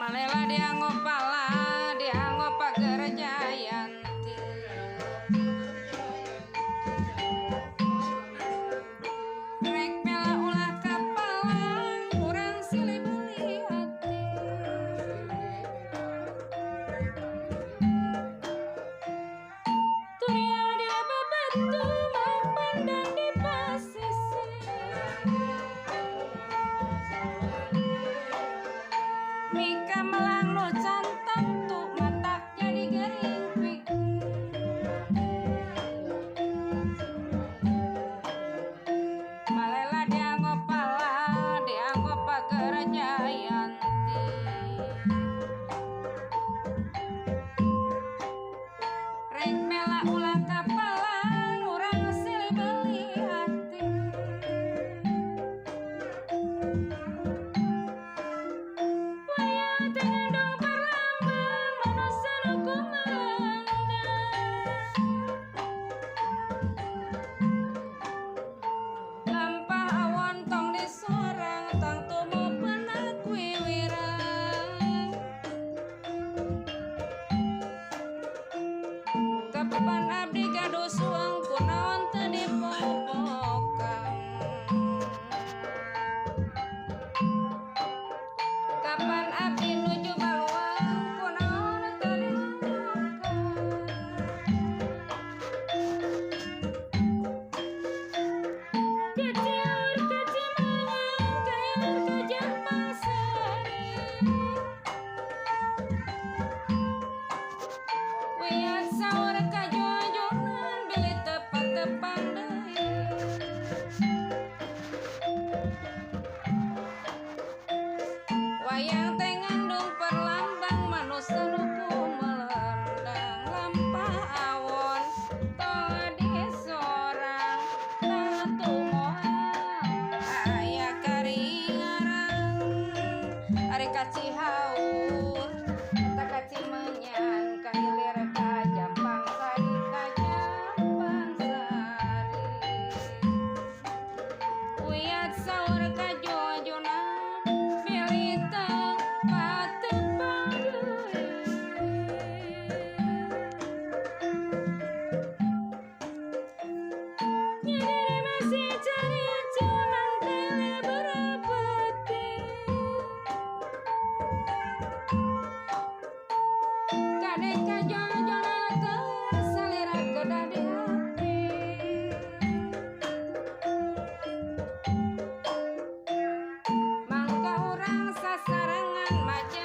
Malela dia ngopala dia ngopager Jayanti rek mela ulah kapalang urang silih beuli hati turia dia babatu mapan dan di pasisir Mika melang lo cantak tuh matak jadi gering malela dia ngopala dia ngopager Jayanti rek mela ulah kapalang urang silih beuli hati Kapan abdi gaduh suang kunaon teu dipopokan Kapan abdi nuju baluang kunaon teu dipopokan Keciur kecimangan kaieur kajang pasari Wiat saur kajojonan beli tepat-tepan deui Wayang teh ngandung perlambang manusia nu kumelerendang lampah awon tadi sorang tatu moal aya karingarang ari kacihaur tak kacimenyan kahilir ka Jampang Sari ka Jampang Sari Wiat saur kajojonan pilih tepat-tepat deui Nyadari masih cari cuman tele berapeti Kadek kajojonan teu salira kedah di hati Mangka urang sasarengan maja